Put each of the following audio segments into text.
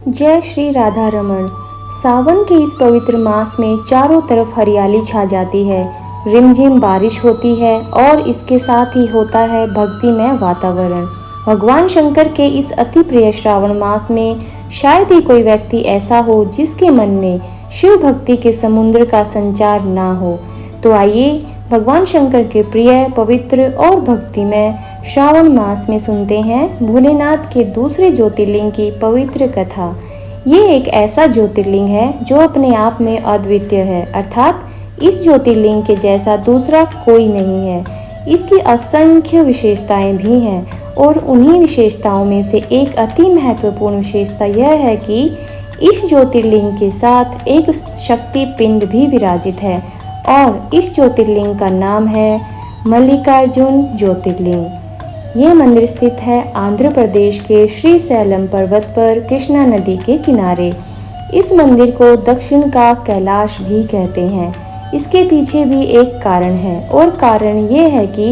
जय श्री राधा रमण। सावन के इस पवित्र मास में चारों तरफ हरियाली छा जाती है, रिमझिम बारिश होती है और इसके साथ ही होता है भक्तिमय वातावरण। भगवान शंकर के इस अति प्रिय श्रावण मास में शायद ही कोई व्यक्ति ऐसा हो जिसके मन में शिव भक्ति के समुद्र का संचार ना हो। तो आइए भगवान शंकर के प्रिय, पवित्र और भक्तिमय श्रावण मास में सुनते हैं भोलेनाथ के दूसरे ज्योतिर्लिंग की पवित्र कथा। ये एक ऐसा ज्योतिर्लिंग है जो अपने आप में अद्वितीय है, अर्थात इस ज्योतिर्लिंग के जैसा दूसरा कोई नहीं है। इसकी असंख्य विशेषताएं भी हैं और उन्हीं विशेषताओं में से एक अति महत्वपूर्ण विशेषता यह है कि इस ज्योतिर्लिंग के साथ एक शक्ति पिंड भी विराजित है और इस ज्योतिर्लिंग का नाम है मल्लिकार्जुन ज्योतिर्लिंग। यह मंदिर स्थित है आंध्र प्रदेश के श्रीशैलम पर्वत पर कृष्णा नदी के किनारे। इस मंदिर को दक्षिण का कैलाश भी कहते हैं। इसके पीछे भी एक कारण है और कारण ये है कि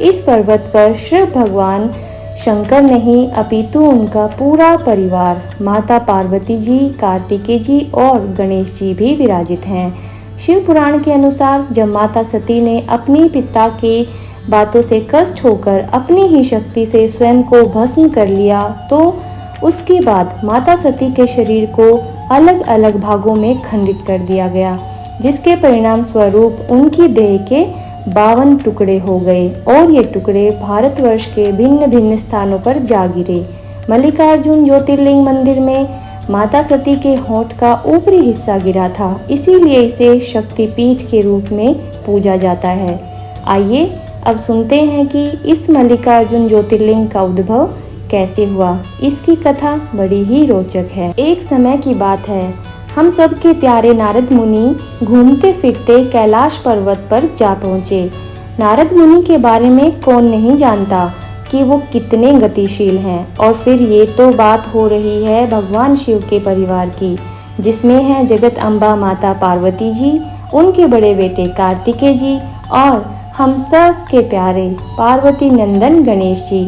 इस पर्वत पर शिव भगवान शंकर नहीं अपितु उनका पूरा परिवार माता पार्वती जी, कार्तिकेय जी और गणेश जी भी विराजित हैं। शिव पुराण के अनुसार जब माता सती ने अपनी पिता की बातों से कष्ट होकर अपनी ही शक्ति से स्वयं को भस्म कर लिया, तो उसके बाद माता सती के शरीर को अलग अलग भागों में खंडित कर दिया गया, जिसके परिणाम स्वरूप उनकी देह के 52 टुकड़े हो गए और ये टुकड़े भारतवर्ष के भिन्न भिन्न स्थानों पर जा गिरे। मल्लिकार्जुन ज्योतिर्लिंग मंदिर में माता सती के होंठ का ऊपरी हिस्सा गिरा था, इसीलिए इसे शक्तिपीठ के रूप में पूजा जाता है। आइए अब सुनते हैं कि इस मल्लिकार्जुन ज्योतिर्लिंग का उद्भव कैसे हुआ। इसकी कथा बड़ी ही रोचक है। एक समय की बात है, हम सब के प्यारे नारद मुनि घूमते फिरते कैलाश पर्वत पर जा पहुँचे। नारद मुनि के बारे में कौन नहीं जानता कि वो कितने गतिशील हैं। और फिर ये तो बात हो रही है भगवान शिव के परिवार की, जिसमें है जगत अम्बा माता पार्वती जी, उनके बड़े बेटे कार्तिकेय जी और हम सब के प्यारे पार्वती नंदन गणेश जी।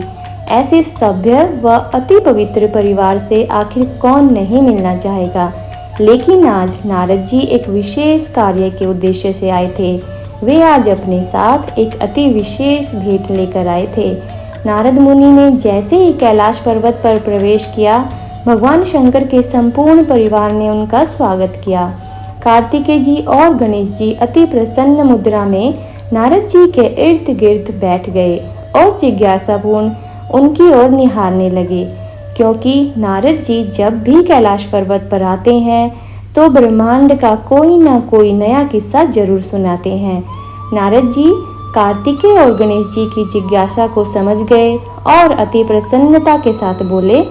ऐसे सभ्य व अति पवित्र परिवार से आखिर कौन नहीं मिलना चाहेगा। लेकिन आज नारद जी एक विशेष कार्य के उद्देश्य से आए थे। वे आज अपने साथ एक अति विशेष भेंट लेकर आए थे। नारद मुनि ने जैसे ही कैलाश पर्वत पर प्रवेश किया, भगवान शंकर के संपूर्ण परिवार ने उनका स्वागत किया। कार्तिकेय जी और गणेश जी अति प्रसन्न मुद्रा में नारद जी के इर्द गिर्द बैठ गए और जिज्ञासापूर्ण उनकी ओर निहारने लगे, क्योंकि नारद जी जब भी कैलाश पर्वत पर आते हैं तो ब्रह्मांड का कोई ना कोई नया किस्सा जरूर सुनाते हैं। नारद जी कार्तिकेय और गणेश जी की जिज्ञासा को समझ गए और अति प्रसन्नता के साथ बोले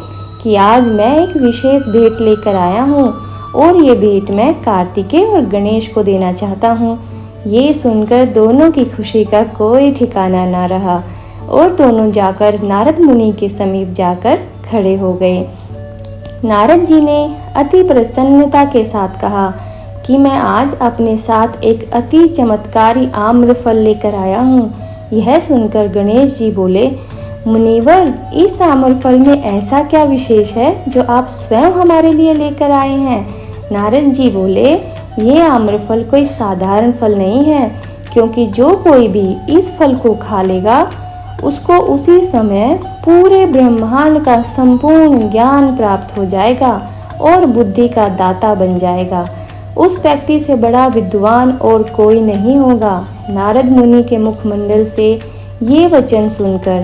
कि आज मैं एक विशेष भेंट लेकर आया हूँ और ये भेंट मैं कार्तिकेय और गणेश को देना चाहता हूँ। ये सुनकर दोनों की खुशी का कोई ठिकाना ना रहा और दोनों जाकर नारद मुनि के समीप जाकर खड़े हो गए। नारद जी ने अति प्रसन्नता के साथ कहा कि मैं आज अपने साथ एक अति चमत्कारी आम्र फल लेकर आया हूँ। यह सुनकर गणेश जी बोले, मुनिवर, इस आम्र फल में ऐसा क्या विशेष है जो आप स्वयं हमारे लिए लेकर आए हैं। नारद जी बोले, ये आम्र फल कोई साधारण फल नहीं है, क्योंकि जो कोई भी इस फल को खा लेगा उसको उसी समय पूरे ब्रह्मांड का संपूर्ण ज्ञान प्राप्त हो जाएगा और बुद्धि का दाता बन जाएगा। उस व्यक्ति से बड़ा विद्वान और कोई नहीं होगा। नारद मुनि के मुखमंडल से ये वचन सुनकर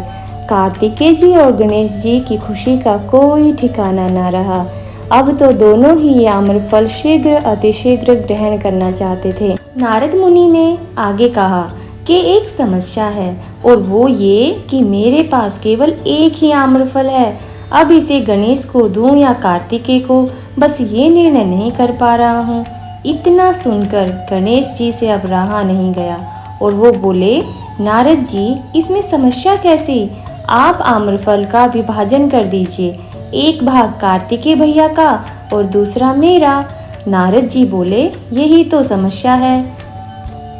कार्तिकेय जी और गणेश जी की खुशी का कोई ठिकाना न रहा। अब तो दोनों ही ये आम्रफल शीघ्र अतिशीघ्र ग्रहण करना चाहते थे। नारद मुनि ने आगे कहा कि एक समस्या है और वो ये कि मेरे पास केवल एक ही आम्रफल है। अब इसे गणेश को दूं या कार्तिकेय को, बस ये निर्णय नहीं कर पा रहा हूँ। इतना सुनकर गणेश जी से अब रहा नहीं गया और वो बोले, नारद जी, इसमें समस्या कैसी। आप आम्रफल का विभाजन कर दीजिए, एक भाग कार्तिकेय भैया का और दूसरा मेरा। नारद जी बोले, यही तो समस्या है,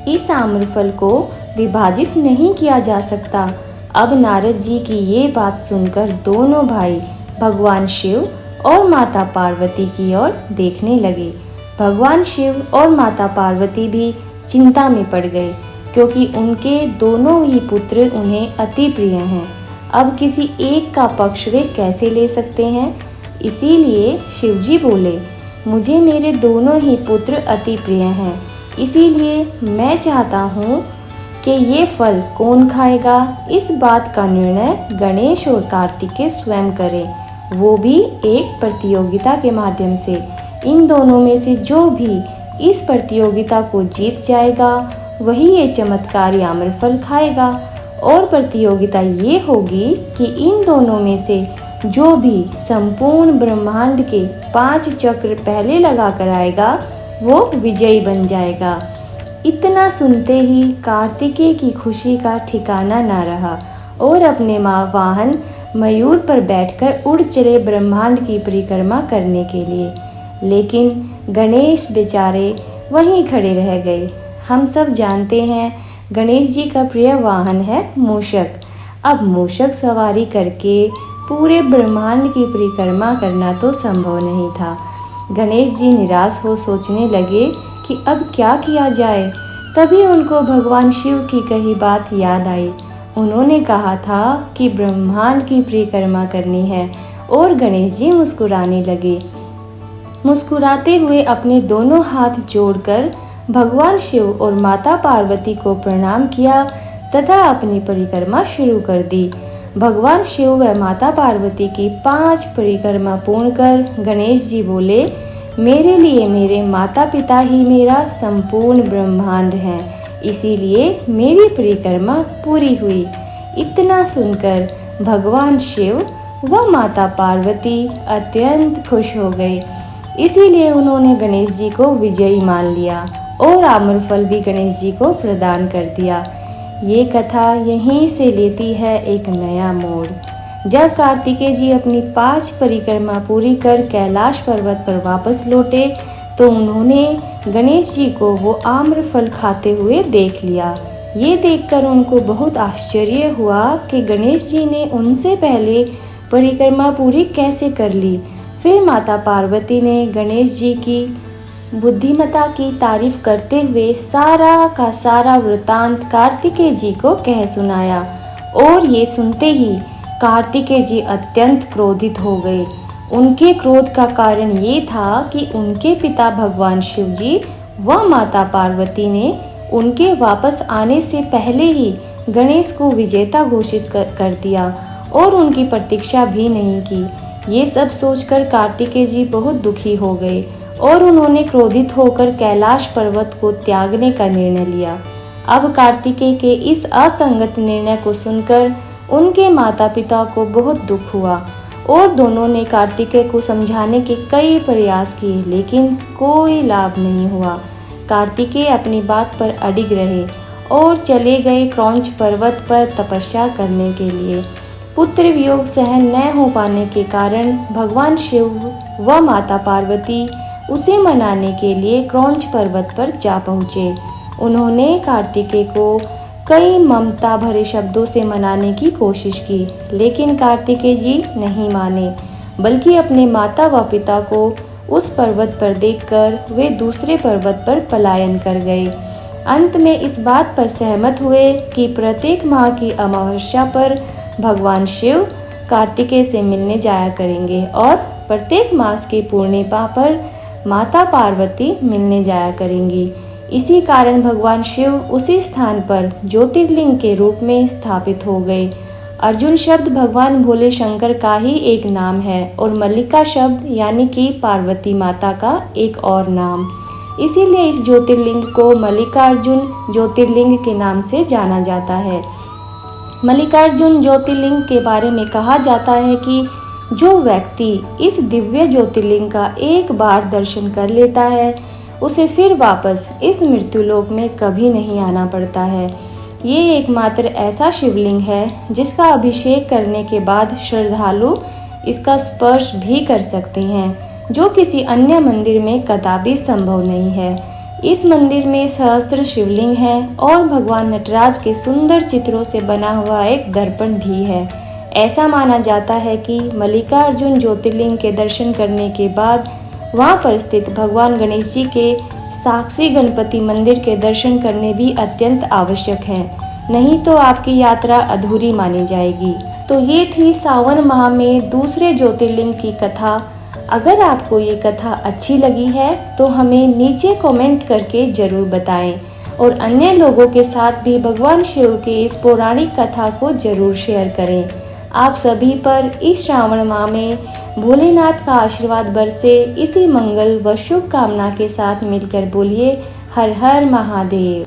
इस आम्रफल को विभाजित नहीं किया जा सकता। अब नारद जी की ये बात सुनकर दोनों भाई भगवान शिव और माता पार्वती की ओर देखने लगे। भगवान शिव और माता पार्वती भी चिंता में पड़ गए, क्योंकि उनके दोनों ही पुत्र उन्हें अति प्रिय हैं। अब किसी एक का पक्ष वे कैसे ले सकते हैं? इसीलिए शिवजी बोले, मुझे मेरे दोनों ही पुत्र अति प्रिय हैं, इसीलिए मैं चाहता हूँ कि ये फल कौन खाएगा, इस बात का निर्णय गणेश और कार्तिकेय स्वयं करें, वो भी एक प्रतियोगिता के माध्यम से। इन दोनों में से जो भी इस प्रतियोगिता को जीत जाएगा वही ये चमत्कारी आम्रफल खाएगा। और प्रतियोगिता ये होगी कि इन दोनों में से जो भी संपूर्ण ब्रह्मांड के 5 चक्र पहले लगा कर आएगा वो विजयी बन जाएगा। इतना सुनते ही कार्तिकेय की खुशी का ठिकाना ना रहा और अपने वाहन मयूर पर बैठकर उड़ चले ब्रह्मांड की परिक्रमा करने के लिए। लेकिन गणेश बेचारे वहीं खड़े रह गए। हम सब जानते हैं गणेश जी का प्रिय वाहन है मूषक। अब मूषक सवारी करके पूरे ब्रह्मांड की परिक्रमा करना तो संभव नहीं था। गणेश जी निराश हो सोचने लगे कि अब क्या किया जाए। तभी उनको भगवान शिव की कही बात याद आई। उन्होंने कहा था कि ब्रह्मांड की परिक्रमा करनी है और गणेश जी मुस्कुराने लगे। मुस्कुराते हुए अपने दोनों हाथ जोड़कर भगवान शिव और माता पार्वती को प्रणाम किया तथा अपनी परिक्रमा शुरू कर दी। भगवान शिव व माता पार्वती की 5 परिक्रमा पूर्ण कर गणेश जी बोले, मेरे लिए मेरे माता पिता ही मेरा संपूर्ण ब्रह्मांड है, इसीलिए मेरी परिक्रमा पूरी हुई। इतना सुनकर भगवान शिव व माता पार्वती अत्यंत खुश हो गए। इसीलिए उन्होंने गणेश जी को विजयी मान लिया और आम्रफल भी गणेश जी को प्रदान कर दिया। ये कथा यहीं से लेती है एक नया मोड़। जब कार्तिकेय जी अपनी 5 परिक्रमा पूरी कर कैलाश पर्वत पर वापस लौटे तो उन्होंने गणेश जी को वो आम्रफल खाते हुए देख लिया। ये देखकर उनको बहुत आश्चर्य हुआ कि गणेश जी ने उनसे पहले परिक्रमा पूरी कैसे कर ली। फिर माता पार्वती ने गणेश जी की बुद्धिमत्ता की तारीफ करते हुए सारा का सारा वृतांत कार्तिकेय जी को कह सुनाया। और ये सुनते ही कार्तिकेय जी अत्यंत क्रोधित हो गए। उनके क्रोध का कारण ये था कि उनके पिता भगवान शिव जी व माता पार्वती ने उनके वापस आने से पहले ही गणेश को विजेता घोषित कर दिया और उनकी प्रतीक्षा भी नहीं की। ये सब सोचकर कार्तिकेय जी बहुत दुखी हो गए और उन्होंने क्रोधित होकर कैलाश पर्वत को त्यागने का निर्णय लिया। अब कार्तिकेय के इस असंगत निर्णय को सुनकर उनके माता पिता को बहुत दुख हुआ और दोनों ने कार्तिकेय को समझाने के कई प्रयास किए, लेकिन कोई लाभ नहीं हुआ। कार्तिकेय अपनी बात पर अडिग रहे और चले गए क्रौंच पर्वत पर तपस्या करने के लिए। पुत्र वियोग सहन न हो पाने के कारण भगवान शिव व माता पार्वती उसे मनाने के लिए क्रौंच पर्वत पर जा पहुँचे। उन्होंने कार्तिकेय को कई ममता भरे शब्दों से मनाने की कोशिश की, लेकिन कार्तिकेय जी नहीं माने, बल्कि अपने माता व पिता को उस पर्वत पर देखकर वे दूसरे पर्वत पर पलायन कर गए। अंत में इस बात पर सहमत हुए कि प्रत्येक माह की अमावस्या पर भगवान शिव कार्तिकेय से मिलने जाया करेंगे और प्रत्येक मास की पूर्णिमा पर माता पार्वती मिलने जाया करेंगी। इसी कारण भगवान शिव उसी स्थान पर ज्योतिर्लिंग के रूप में स्थापित हो गए। अर्जुन शब्द भगवान भोले शंकर का ही एक नाम है और मल्लिका शब्द यानी कि पार्वती माता का एक और नाम। इसीलिए इस ज्योतिर्लिंग को मल्लिकार्जुन ज्योतिर्लिंग के नाम से जाना जाता है। मल्लिकार्जुन ज्योतिर्लिंग के बारे में कहा जाता है कि जो व्यक्ति इस दिव्य ज्योतिर्लिंग का एक बार दर्शन कर लेता है उसे फिर वापस इस मृत्युलोक में कभी नहीं आना पड़ता है। ये एकमात्र ऐसा शिवलिंग है जिसका अभिषेक करने के बाद श्रद्धालु इसका स्पर्श भी कर सकते हैं, जो किसी अन्य मंदिर में कदापि संभव नहीं है। इस मंदिर में सहस्त्र शिवलिंग हैं और भगवान नटराज के सुंदर चित्रों से बना हुआ एक दर्पण भी है। ऐसा माना जाता है कि मल्लिकार्जुन ज्योतिर्लिंग के दर्शन करने के बाद वहां पर स्थित भगवान गणेश जी के साक्षी गणपति मंदिर के दर्शन करने भी अत्यंत आवश्यक हैं, नहीं तो आपकी यात्रा अधूरी मानी जाएगी। तो ये थी सावन माह में दूसरे ज्योतिर्लिंग की कथा। अगर आपको ये कथा अच्छी लगी है तो हमें नीचे कमेंट करके जरूर बताएं और अन्य लोगों के साथ भी भगवान शिव के इस पौराणिक कथा को जरूर शेयर करें। आप सभी पर इस श्रावण माह में भोलेनाथ का आशीर्वाद बरसे, इसी मंगल व शुभ कामना के साथ मिलकर बोलिए हर हर महादेव।